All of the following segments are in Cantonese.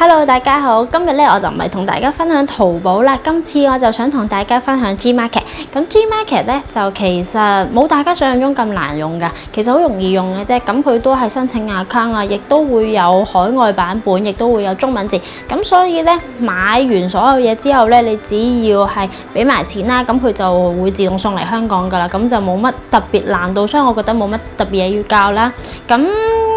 Hello， 大家好，今日咧我就唔係同大家分享淘寶啦，今次我就想同大家分享 Gmarket。咁 Gmarket 咧就其實冇大家想象中咁難用㗎，其實好容易用嘅啫。咁佢都係申請 account 啊，亦都會有海外版本，亦都會有中文字。咁所以咧買完所有嘢之後咧，你只要係俾埋錢啦，咁佢就會自動送嚟香港㗎啦。咁就冇乜特別難度，所以我覺得冇乜特別嘢要教啦。咁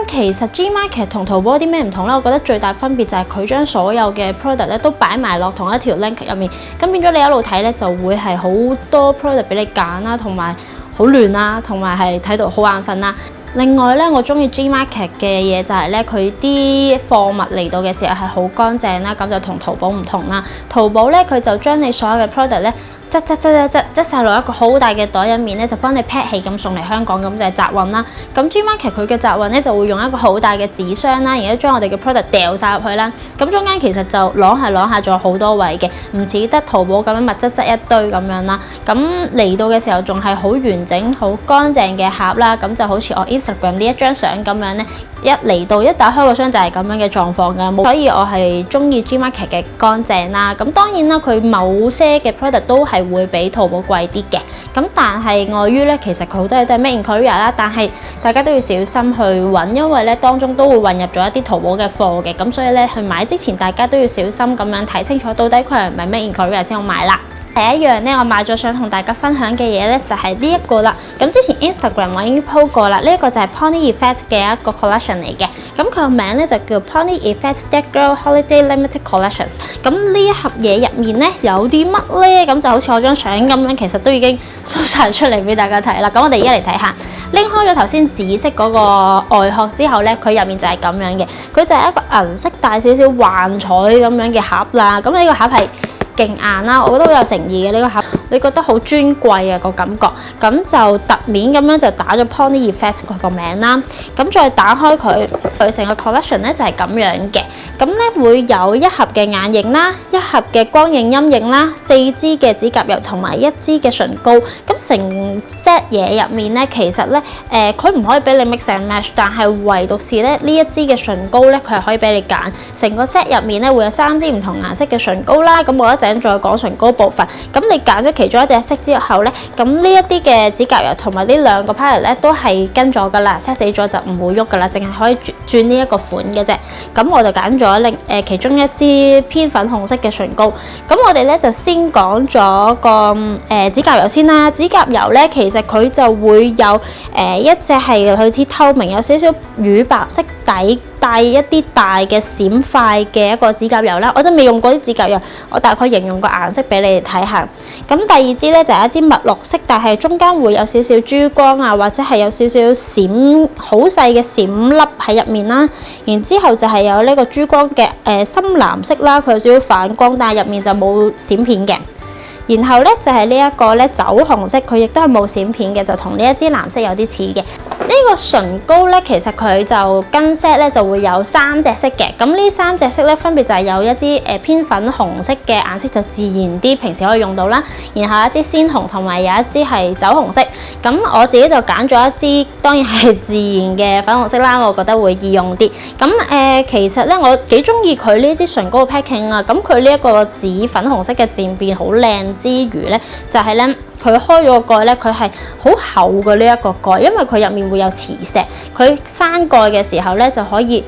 其實 Gmarket 同淘寶有啲咩唔同咧？我覺得最大分別就係佢將所有嘅 product 咧都擺埋落同一條 link 入面，咁變咗你一路睇咧就會係好多 product 俾你揀啦，同埋好亂啦，同埋係睇到好眼瞓啦。另外咧，我中意 Gmarket 嘅嘢就係咧，佢啲貨物嚟到嘅時候係好乾淨啦，咁就同淘寶唔同啦。淘寶咧佢就將你所有嘅 product 咧擠晒落一個好大嘅袋入面咧，就幫你 pack 起咁送嚟香港，咁就係集運啦。咁 Gmarket 佢嘅集運咧就會用一個好大嘅紙箱啦，然後將我哋嘅 product 掉晒入去啦。咁中間其實就攞下仲有好多位嘅，唔似得淘寶咁樣密質一堆咁樣啦。咁嚟到嘅時候仲係好完整、好乾淨嘅盒啦。咁就好似我 Instagram 呢一張相咁樣咧，一嚟到一打開個箱就係咁樣嘅狀況㗎。所以我係中意 Gmarket 嘅乾淨啦。咁當然啦，佢某些嘅 product 都係會比淘寶貴啲嘅，咁但係礙於咧，其實佢好多嘢都係 Made in Korea 啦，但係大家都要小心去揾，因為咧當中都會混入咗一啲淘寶嘅貨嘅，咁所以咧去買之前，大家都要小心咁樣睇清楚，到底佢係唔係 Made in Korea 先好買啦。第一樣咧，我買咗想同大家分享嘅嘢咧，就係呢一個啦。咁之前 Instagram 我已經 po 過啦，呢一個就係 Pony Effect 嘅一個 collection 嚟嘅。咁佢個名咧就叫 Pony Effect Dead Girl Holiday Limited Collections。咁呢一盒嘢入面咧有啲乜咧？咁就好似我張相咁樣，其實都已經 show 晒出嚟俾大家睇啦。咁我哋而家嚟睇下，拎開咗頭先紫色嗰個外殼之後咧，佢入面就係咁樣嘅。佢就係一個銀色帶少少幻彩咁樣嘅盒啦。咁呢個盒係勁硬啦，我覺得好有誠意嘅呢個盒，你覺得好尊貴啊個感覺，咁就凸面咁樣就打咗 Pony Effect 佢個名啦，咁再打開佢成個 collection 咧就係咁樣嘅，咁咧會有一盒嘅眼影啦，一盒嘅光影陰影啦，4支嘅指甲油同埋1支嘅唇膏，咁成 set 嘢入面咧其實咧佢唔可以俾你 mix and match， 但係唯獨是咧呢一支嘅唇膏咧佢係可以俾你揀，成個 set 入面咧會有3支唔同顏色嘅唇膏啦，咁我一陣再講唇膏部分，咁你揀咗其中一隻色之後咧，咁呢一啲嘅指甲油同埋呢兩個 palette 咧都係跟咗噶啦 ，set 死咗就唔會喐噶啦，淨係可以轉呢一個款嘅啫。咁我就揀咗其中一支偏粉紅色嘅唇膏。咁我哋咧就先講咗個指甲油先啦。指甲油咧其實佢就會有一隻係類似透明有少少乳白色底，帶一啲大嘅閃塊嘅一個指甲油啦。我真未用過啲指甲油，我大概形容個顏色俾你哋睇下。咁第二支咧就係一支墨綠色，但係中間會有少少珠光啊，或者係有少少閃好細嘅閃粒喺入面啦。然之後就係有呢個珠光嘅深藍色啦，佢有少少反光，但係入面就冇閃片嘅。然後咧就係呢一個咧酒紅色，佢亦都係冇閃片嘅，就同呢一支藍色有啲似嘅。呢個唇膏咧，其實佢就跟 set 咧就會有3隻色嘅。咁呢3隻色咧分別就係有一支偏粉紅色嘅顏色，就自然啲，平時可以用到啦。然後一支鮮紅同埋有一支係酒紅色。咁我自己就揀咗一支，當然係自然嘅粉紅色啦，我覺得會易用啲。咁其實咧我幾中意佢呢支唇膏嘅 packing 啊。咁佢呢一個紫粉紅色嘅漸變好靚之餘咧，就係咧佢開咗個蓋咧，佢係好厚嘅呢一個蓋，因為佢入面會有磁石，佢閂蓋嘅時候咧就可以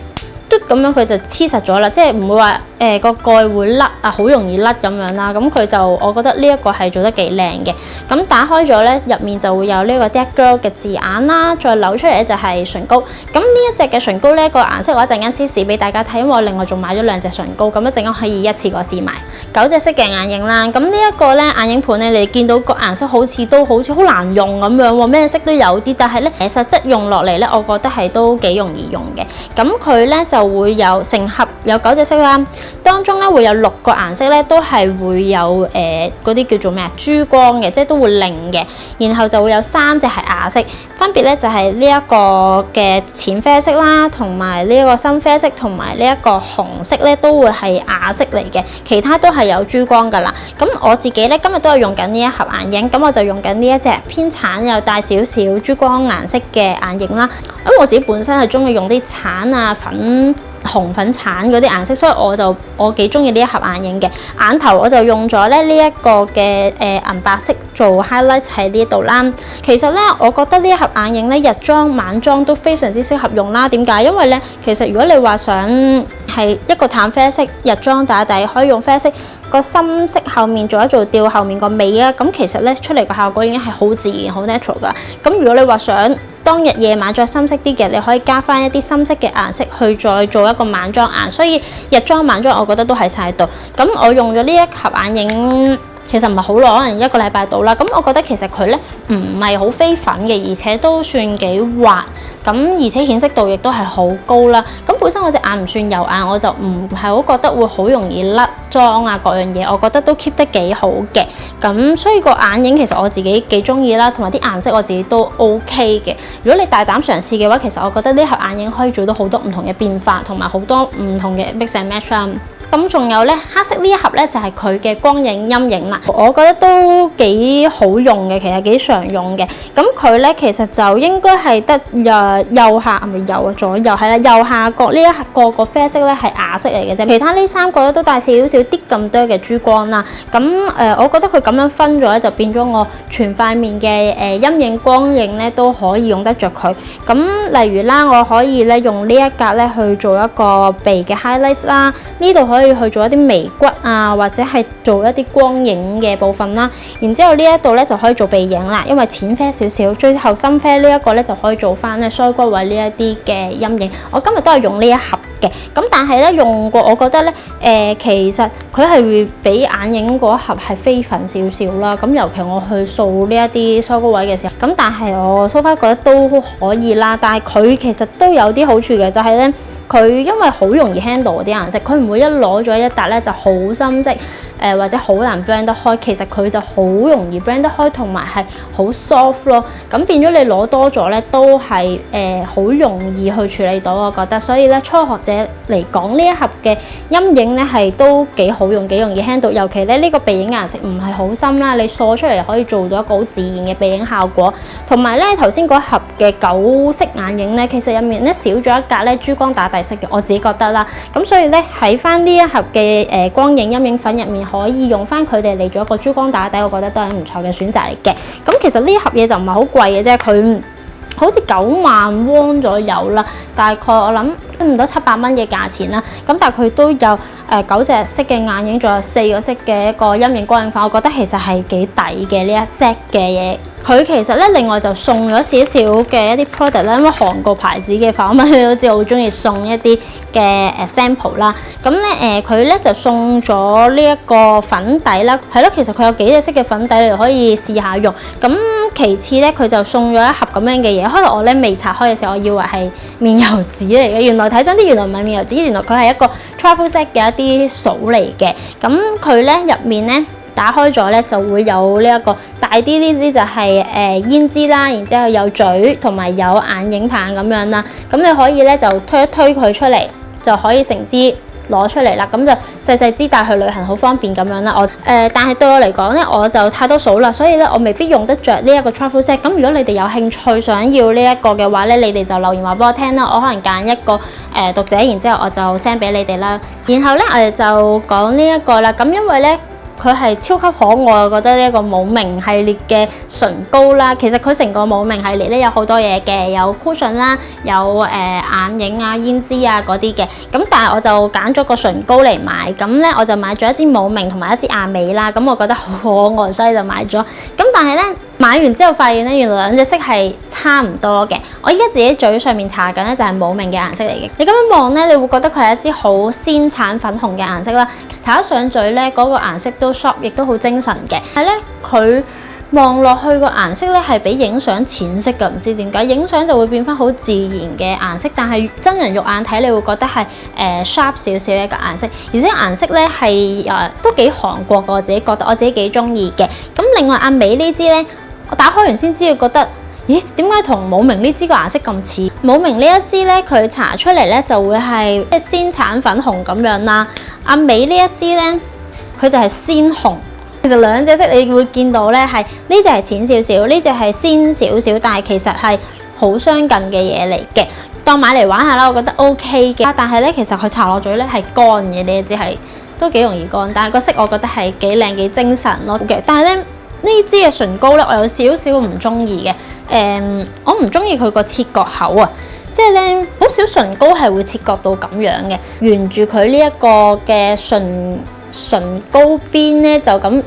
嘟咁樣，佢就黐實咗啦，即係唔會話個蓋會甩啊，好容易甩咁樣啦。咁佢就我覺得呢一個係做得幾靚嘅。咁打開咗咧，入面就會有呢個 Dead Girl 嘅字眼啦，再扭出嚟咧就係唇膏。咁呢一隻嘅唇膏咧個顏色我一陣間先試俾大家睇，因為我另外仲買咗2隻唇膏，咁一陣間可以一次過試埋9隻色嘅眼影啦。咁呢一個咧眼影盤咧，你見到個顏色好似好難用咁樣喎，咩色都有啲，但係咧實質用落嚟咧，我覺得係都幾容易用嘅。咁佢咧就會有成盒有9隻色啦，當中咧會有6個顏色咧都係會有嗰啲叫做咩珠光嘅，即係都會亮嘅。然後就會有3隻係啞色，分別咧就係呢一個嘅淺啡色啦，同埋呢一個深啡色，同埋呢一個紅色咧都會係啞色嚟嘅，其他都係有珠光噶啦。咁我自己咧今日都係用緊呢一盒眼影，咁我就用緊呢一隻偏橙又帶少少珠光顏色嘅眼影啦。咁我自己本身係中意用啲橙啊、紅粉橙嗰啲顏色，所以我幾中意呢一盒眼影嘅。眼頭我就用咗咧呢一個嘅銀白色做 highlight 喺呢度啦。其實咧，我覺得呢一盒眼影咧，日妝晚妝都非常之適合用啦。點解？因為咧，其實如果你話想係一個淡啡色日妝打底，可以用啡色個深色後面做一做吊後面個尾啊，咁其實咧出嚟個效果已經係好自然、好 natural 噶。咁如果你話想當日夜晚再深色啲嘅，你可以加翻一啲深色嘅顏色去再做一個晚妝顏，所以日妝晚妝我覺得都喺晒度。咁我用咗呢一盒眼影，其實唔係好耐，可能1個禮拜到啦。咁我覺得其實佢咧唔係好飛粉嘅，而且都算幾滑。咁而且顯色度亦都係好高啦。咁本身我隻眼唔算油眼，我就唔係好覺得會好容易甩妝啊各樣嘢，我覺得都 keep 得幾好嘅。咁所以個眼影其實我自己幾中意啦，同埋啲顏色我自己都 OK 嘅。如果你大膽嘗試嘅話，其實我覺得呢盒眼影可以做到好多唔同嘅變化，同埋好多唔同嘅 mix and match 啦。咁仲有咧，黑色呢一盒咧就係佢嘅光影陰影啦，我覺得都幾好用嘅，其實幾常用嘅。咁佢咧其實就應該係得右下係咪右啊？左右係啦，右下角呢一個啡色咧係啞色嚟嘅啫，其他呢3個咧都帶少少啲咁多嘅珠光啦。咁我覺得佢咁樣分咗咧，就變咗我全塊面嘅陰影光影咧都可以用得着佢。咁例如啦，我可以咧用呢一格咧去做一個鼻嘅 highlight 啦，呢度可以去做一啲眉骨啊，或者係做一啲光影嘅部分啦。然之後呢一度咧就可以做鼻影啦，因為淺啡少少，最後深啡呢一個咧就可以做翻咧腮骨位呢一啲嘅陰影。我今日都係用呢一盒嘅，咁但係咧用過，我覺得咧其實佢係會比眼影嗰一盒係飛粉少少啦。咁尤其我去掃呢一啲腮骨位嘅時候，咁但係我 so far覺得都可以啦。但係佢其實都有啲好處嘅，就係咧。佢因為好容易 handle 嗰啲顏色，佢唔會一攞咗一笪咧就好深色，或者好難 blend 得開。其實佢就好容易 blend 得開，同埋係好 soft 咯。咁變咗你攞多咗咧，都係好容易去處理到，我覺得。所以咧，初學者嚟講，呢一盒嘅陰影咧係都幾好用，幾容易 handle。尤其咧呢個鼻影顏色唔係好深啦，你掃出嚟可以做到一個好自然嘅鼻影效果。同埋咧頭先嗰盒嘅9色眼影咧，其實入面咧少咗一格咧珠光打底色嘅，我自己覺得啦。咁所以咧喺翻呢一盒嘅光影陰影粉入面，可以用翻佢哋嚟做一個珠光打底，我覺得都係唔錯嘅選擇嚟嘅。咁其實呢盒嘢就唔係好貴嘅啫，佢好似9萬won左右啦，大概我諗都唔到700蚊嘅價錢啦。咁但係佢都有9隻色嘅眼影，仲有4個色嘅一個陰影光影粉，我覺得其實係幾抵嘅呢一 set 嘅嘢。佢其實咧另外就送咗少少嘅一啲 product 咧，因為韓國牌子嘅粉你都知我好中意送一啲嘅sample 啦。咁咧佢咧就送咗呢一個粉底啦，係咯，其實佢有幾隻色嘅粉底你可以試下用。咁其次咧佢就送咗一盒咁樣嘅嘢，開頭我咧未拆開嘅時候，我以為係面油紙嚟嘅，原來睇真啲原來唔係面油紙，原來佢係一個 travel set 嘅一啲掃嚟嘅。咁佢咧入面咧。打開咗咧就會有呢一個大啲呢啲就係胭脂啦，然之後有嘴同埋有眼影棒咁樣啦。咁你可以咧就推一推佢出嚟，就可以成支攞出嚟啦。咁就細細支帶去旅行好方便咁樣啦。但係對我嚟講咧，我就太多數啦，所以咧我未必用得着呢一個 travel set。咁如果你哋有興趣想要呢一個嘅話咧，你哋就留言話俾我聽啦。我可能揀一個讀者，然之後我就 send 俾你哋啦。然後咧我哋就講呢一個啦。咁因為咧。佢係超級可愛，我覺得呢一個冇名系列嘅唇膏啦。其實佢成個冇名系列咧有好多嘢嘅，有 cushion 啦，有眼影啊、胭脂啊嗰啲嘅。咁但係我就揀咗個唇膏嚟買，咁咧我就買咗一支冇名同埋一支亞美啦。咁我覺得好可愛，所以就買咗。咁但係咧買完之後發現咧，原來兩隻色係差唔多嘅。我依家自己嘴上面搽緊咧就係冇名嘅顏色嚟嘅。你咁樣望咧，你會覺得佢係一支好鮮橙粉紅嘅顏色啦。搽咗上嘴咧，嗰個顏色都 sharp， 亦都好精神嘅。係咧，佢望落去個顏色咧係比影相淺色嘅，唔知點解影相就會變翻好自然嘅顏色，但係真人肉眼睇你會覺得係sharp 少少一個顏色，而且顏色咧係都幾韓國嘅，我自己覺得我自己幾中意嘅。咁另外阿美呢支咧，我打開完先知道覺得。咦？點解同冇名呢支個顏色咁似？冇名呢一支咧，佢搽出嚟咧就會係即係鮮橙粉紅咁樣啦。阿美呢一支咧，佢就係鮮紅。其實兩隻色你會見到咧，係呢隻係淺少少，呢隻係鮮少少，但係其實係好相近嘅嘢嚟嘅。當買嚟玩下啦，我覺得 OK 嘅。但係咧，其實佢搽落嘴咧係乾嘅，你只係都幾容易乾。但係個色我覺得係幾靚幾精神咯嘅。但係咧，呢支嘅唇膏咧，我有少少唔中意嘅。我唔中意佢個切割口啊，即係咧好少唇膏係會切割到咁樣嘅，沿住佢呢一個嘅唇膏邊咧就咁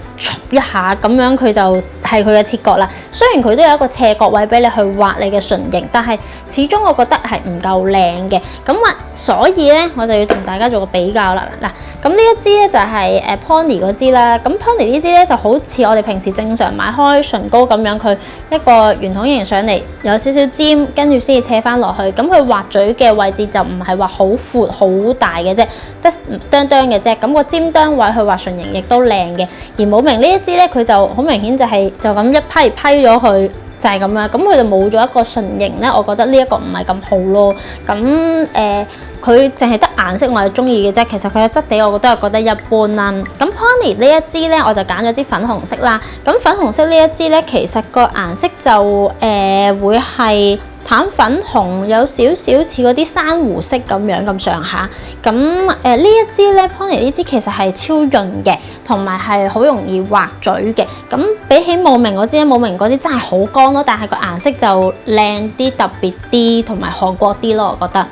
一下咁樣，佢就係佢嘅切割啦。雖然佢都有一個斜角位俾你去畫你嘅唇形，但係始終我覺得係唔夠靚嘅。咁所以咧我就要同大家做個比較啦。嗱，咁呢一支咧就係Pony 嗰支啦。咁 Pony 呢支咧就好似我哋平時正常買開唇膏咁樣，佢一個圓筒形上嚟，有少少尖，跟住先至斜翻落去。咁佢畫嘴嘅位置就唔係話好闊好大嘅啫，得哚哚嘅啫。咁個尖端位去畫唇形亦都靚嘅。而冇明呢一支咧，佢就好明顯就咁一批咗佢。就係咁樣，咁佢就冇咗一個唇形咧，我覺得呢一個唔係咁好咯。咁佢淨係得顏色我係中意嘅啫，其實佢嘅質地我覺得一般啦。咁 Pony 呢一支咧，我就揀咗支粉紅色啦。咁粉紅色呢一支咧，其實個顏色就會係淡粉紅，有少少似嗰啲珊瑚色咁樣咁上下。咁呢一支咧 Pony 呢支其實係超潤嘅，同埋係好容易畫嘴嘅。咁比起冇明嗰支咧，冇明嗰支真係好乾咯，但係個顏色就靚啲、特別啲，同埋韓國啲咯，我覺得。